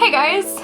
Hey guys!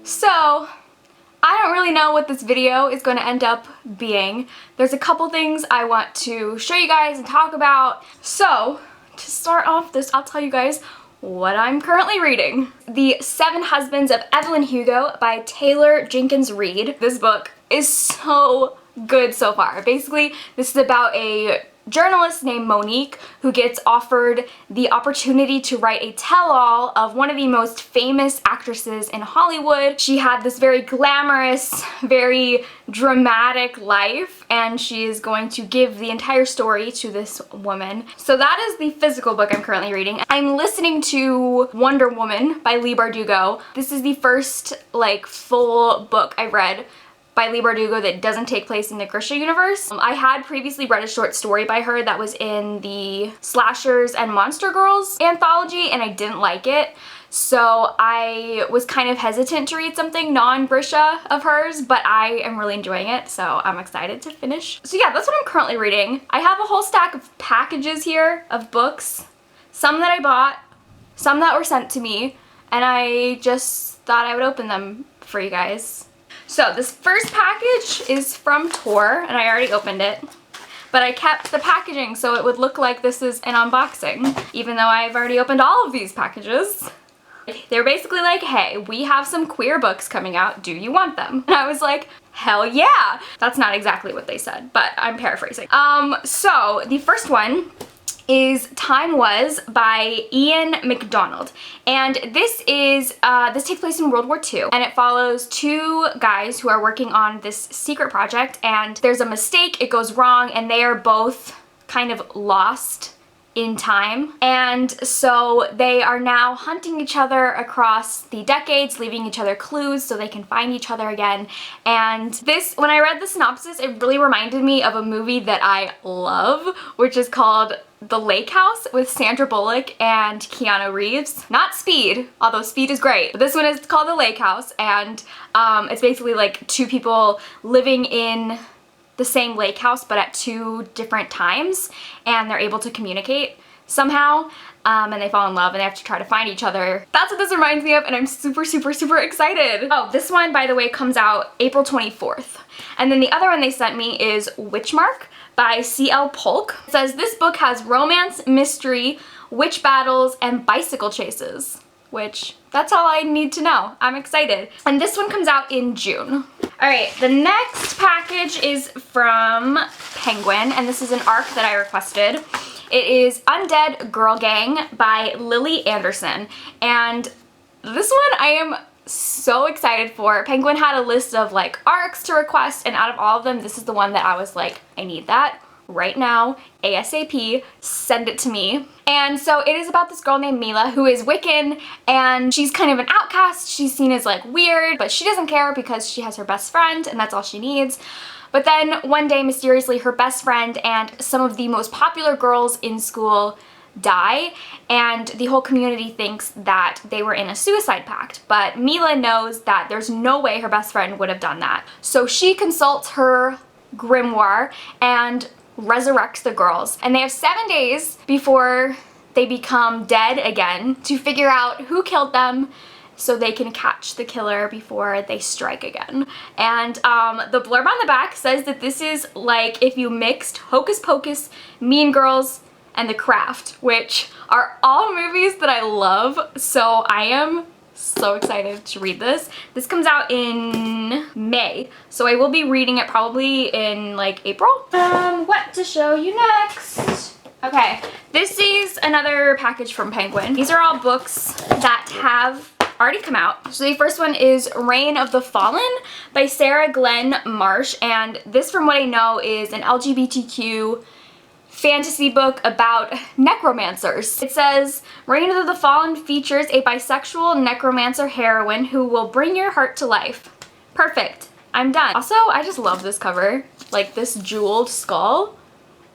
So, I don't really know what this video is going to end up being. There's a couple things I want to show you guys and talk about. So, to start off this, I'll tell you guys what I'm currently reading. The Seven Husbands of Evelyn Hugo by Taylor Jenkins Reid. This book is so good so far. Basically, this is about a journalist named Monique who gets offered the opportunity to write a tell-all of one of the most famous actresses in Hollywood. She had this very glamorous, very dramatic life, and she is going to give the entire story to this woman. So that is the physical book I'm currently reading. I'm listening to Wonder Woman by Leigh Bardugo. This is the first full book I read by Leigh Bardugo that doesn't take place in the Grisha universe. I had previously read a short story by her that was in the Slashers and Monster Girls anthology, and I didn't like it. So I was kind of hesitant to read something non-Grisha of hers, but I am really enjoying it, so I'm excited to finish. So yeah, that's what I'm currently reading. I have a whole stack of packages here of books. Some that I bought, some that were sent to me, and I just thought I would open them for you guys. So this first package is from Tor, and I already opened it, but I kept the packaging so it would look like this is an unboxing, even though I've already opened all of these packages. They're basically like, hey, we have some queer books coming out, do you want them? And I was like, hell yeah! That's not exactly what they said, but I'm paraphrasing. So the first one is Time Was by Ian McDonald, and this takes place in World War II, and it follows two guys who are working on this secret project, and there's a mistake, it goes wrong, and they are both kind of lost in time, and so they are now hunting each other across the decades, leaving each other clues so they can find each other again. And this, when I read the synopsis, it really reminded me of a movie that I love, which is called The Lake House with Sandra Bullock and Keanu Reeves. Not Speed, although Speed is great, but this one is called The Lake House, and it's basically like two people living in the same lake house but at two different times, and they're able to communicate somehow, and they fall in love and they have to try to find each other. That's what this reminds me of, and I'm super excited. Oh, this one, by the way, comes out April 24th. And then the other one they sent me is Witchmark by C.L. Polk. It says this book has romance, mystery, witch battles, and bicycle chases, which that's all I need to know. I'm excited. And this one comes out in June. All right, the next package is from Penguin, and this is an ARC that I requested. It is Undead Girl Gang by Lily Anderson, and this one I am so excited for. Penguin had a list of ARCs to request, and out of all of them, this is the one that I was like, I need that right now, ASAP, send it to me. And so it is about this girl named Mila who is Wiccan, and she's kind of an outcast. She's seen as weird, but she doesn't care because she has her best friend and that's all she needs. But then one day, mysteriously, her best friend and some of the most popular girls in school die, and the whole community thinks that they were in a suicide pact. But Mila knows that there's no way her best friend would have done that. So she consults her grimoire and resurrects the girls, and they have 7 days before they become dead again to figure out who killed them so they can catch the killer before they strike again. And the blurb on the back says that this is like if you mixed Hocus Pocus, Mean Girls, and The Craft, which are all movies that I love, so I am so excited to read this. This comes out in May, so I will be reading it probably in April. What to show you next? Okay, this is another package from Penguin. These are all books that have already come out. So the first one is Reign of the Fallen by Sarah Glenn Marsh, and this, from what I know, is an LGBTQ fantasy book about necromancers. It says, Reign of the Fallen features a bisexual necromancer heroine who will bring your heart to life. Perfect. I'm done. Also, I just love this cover. This jeweled skull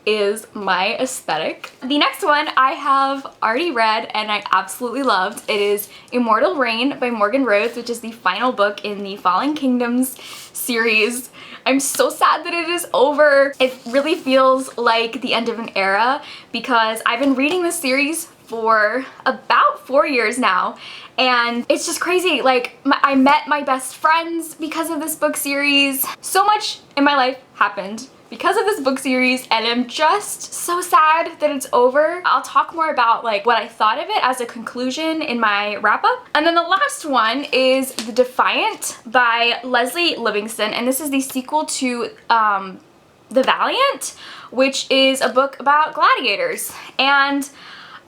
is my aesthetic. The next one I have already read and I absolutely loved. It is Immortal Reign by Morgan Rhodes, which is the final book in the Fallen Kingdoms series. I'm so sad that it is over. It really feels like the end of an era because I've been reading this series for about 4 years now, and it's just crazy. Like, I met my best friends because of this book series. So much in my life happened because of this book series, and I'm just so sad that it's over. I'll talk more about like what I thought of it as a conclusion in my wrap up. And then the last one is The Defiant by Leslie Livingston, and this is the sequel to The Valiant, which is a book about gladiators. And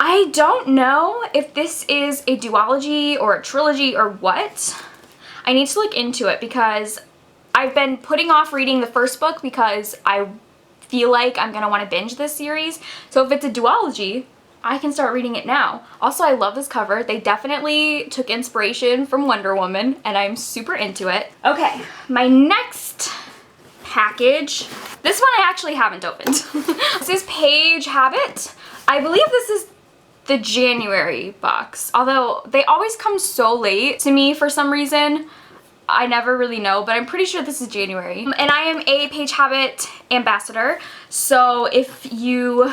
I don't know if this is a duology or a trilogy or what. I need to look into it because I've been putting off reading the first book because I feel like I'm gonna want to binge this series. So if it's a duology, I can start reading it now. Also, I love this cover. They definitely took inspiration from Wonder Woman, and I'm super into it. Okay, my next package. This one I actually haven't opened. This is Page Habit. I believe this is the January box, although they always come so late to me for some reason. I never really know, but I'm pretty sure this is January. And I am a Page Habit ambassador, so if you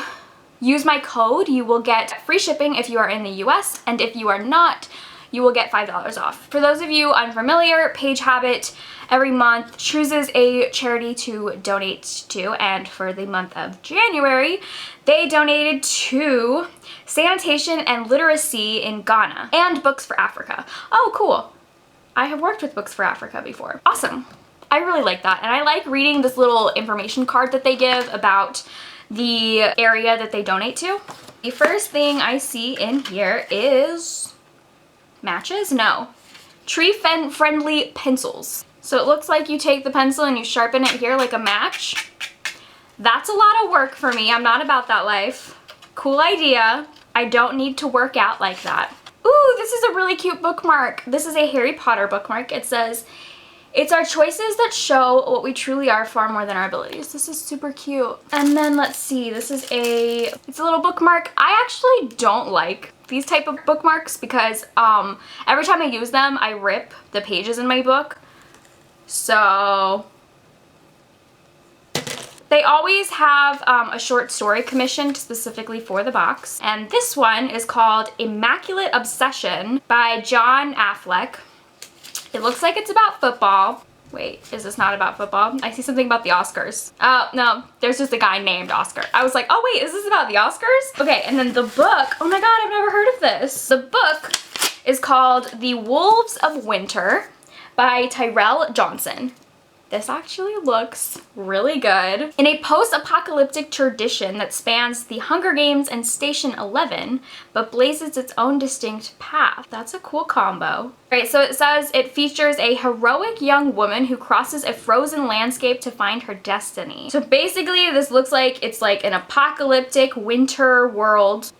use my code, you will get free shipping if you are in the US, and if you are not, you will get $5 off. For those of you unfamiliar, Page Habit every month chooses a charity to donate to, and for the month of January, they donated to Sanitation and Literacy in Ghana and Books for Africa. Oh, cool. I have worked with Books for Africa before. Awesome. I really like that, and I like reading this little information card that they give about the area that they donate to. The first thing I see in here is matches? No. Tree-friendly pencils. So it looks like you take the pencil and you sharpen it here like a match. That's a lot of work for me. I'm not about that life. Cool idea. I don't need to work out like that. Ooh, this is a really cute bookmark. This is a Harry Potter bookmark. It says, "It's our choices that show what we truly are far more than our abilities." This is super cute. And then let's see, it's a little bookmark. I actually don't like these type of bookmarks because every time I use them, I rip the pages in my book. So they always have a short story commissioned specifically for the box. And this one is called Immaculate Obsession by John Affleck. It looks like it's about football. Wait, is this not about football? I see something about the Oscars. Oh, no, there's just a guy named Oscar. I was like, oh wait, is this about the Oscars? Okay, and then the book, oh my god, I've never heard of this. The book is called The Wolves of Winter by Tyrell Johnson. This actually looks really good. In a post-apocalyptic tradition that spans the Hunger Games and Station 11, but blazes its own distinct path. That's a cool combo. Right, so it says it features a heroic young woman who crosses a frozen landscape to find her destiny. So basically this looks like it's like an apocalyptic winter world.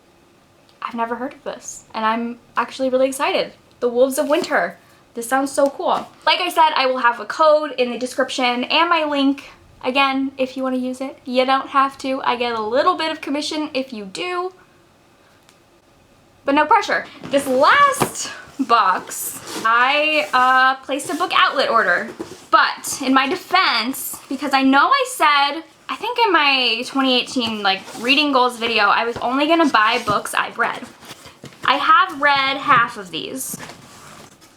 I've never heard of this, and I'm actually really excited. The Wolves of Winter. This sounds so cool. Like I said, I will have a code in the description and my link. Again, if you want to use it, you don't have to. I get a little bit of commission if you do, but no pressure. This last box, I placed a book outlet order, but in my defense, because I know I said, I think in my 2018 like reading goals video, I was only gonna buy books I've read. I have read half of these.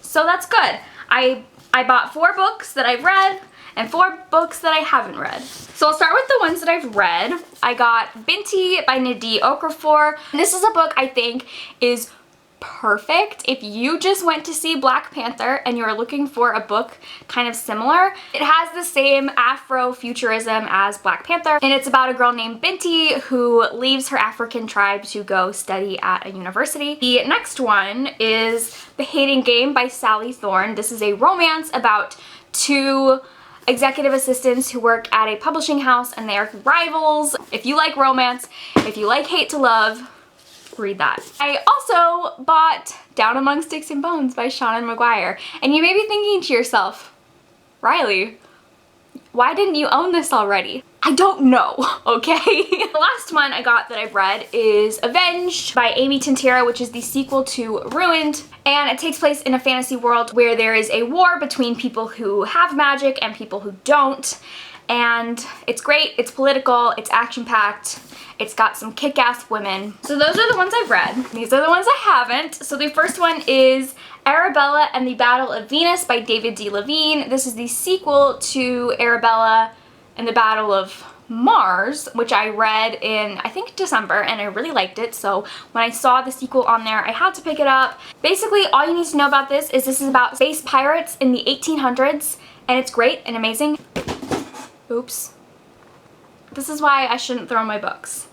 So that's good. I bought 4 books that I've read and 4 books that I haven't read. So I'll start with the ones that I've read. I got Binti by Nnedi Okorafor. This is a book I think is perfect if you just went to see Black Panther and you're looking for a book kind of similar. It has the same Afrofuturism as Black Panther, and it's about a girl named Binti who leaves her African tribe to go study at a university. The next one is The Hating Game by Sally Thorne. This is a romance about 2 executive assistants who work at a publishing house, and they are rivals. If you like romance, if you like hate to love, read that. I also bought Down Among Sticks and Bones by Seanan McGuire, and you may be thinking to yourself, Riley, why didn't you own this already? I don't know, okay? The last one I got that I've read is Avenged by Amy Tintera, which is the sequel to Ruined. And it takes place in a fantasy world where there is a war between people who have magic and people who don't. And it's great, it's political, it's action-packed, it's got some kick-ass women. So those are the ones I've read. These are the ones I haven't. So the first one is Arabella and the Battle of Venus by David D. Levine. This is the sequel to Arabella and the Battle of Mars, which I read in, I think, December, and I really liked it. So when I saw the sequel on there, I had to pick it up. Basically, all you need to know about this is about space pirates in the 1800s, and it's great and amazing. Oops. This is why I shouldn't throw my books.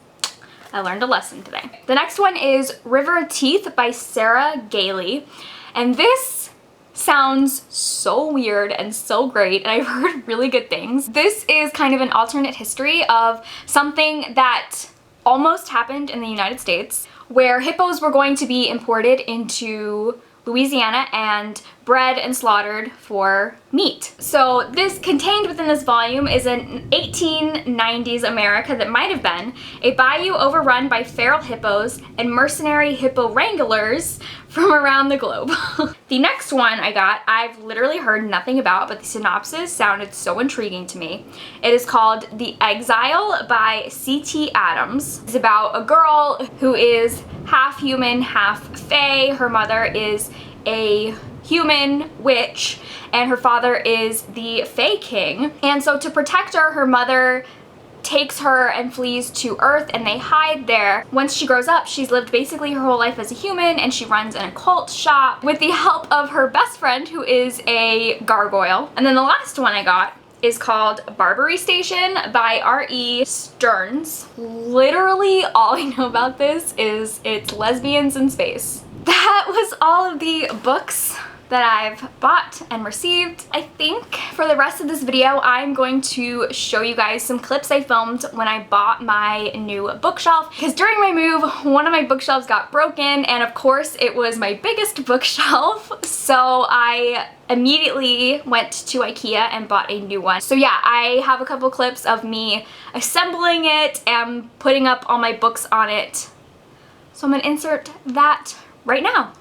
I learned a lesson today. The next one is River of Teeth by Sarah Gailey, and this sounds so weird and so great, and I've heard really good things. This is kind of an alternate history of something that almost happened in the United States, where hippos were going to be imported into Louisiana and bred and slaughtered for meat. So this contained within this volume is an 1890s America that might have been a bayou overrun by feral hippos and mercenary hippo wranglers from around the globe. The next one I got, I've literally heard nothing about, but the synopsis sounded so intriguing to me. It is called The Exile by C.T. Adams. It's about a girl who is half human, half fae. Her mother is a human witch and her father is the Fae King. And so to protect her, her mother takes her and flees to Earth, and they hide there. Once she grows up, she's lived basically her whole life as a human, and she runs an occult shop with the help of her best friend, who is a gargoyle. And then the last one I got is called Barbary Station by R.E. Stearns. Literally all I know about this is it's lesbians in space. That was all of the books that I've bought and received. I think for the rest of this video, I'm going to show you guys some clips I filmed when I bought my new bookshelf, because during my move, one of my bookshelves got broken, and of course it was my biggest bookshelf, so I immediately went to IKEA and bought a new one. So yeah, I have a couple clips of me assembling it and putting up all my books on it. So I'm gonna insert that right now.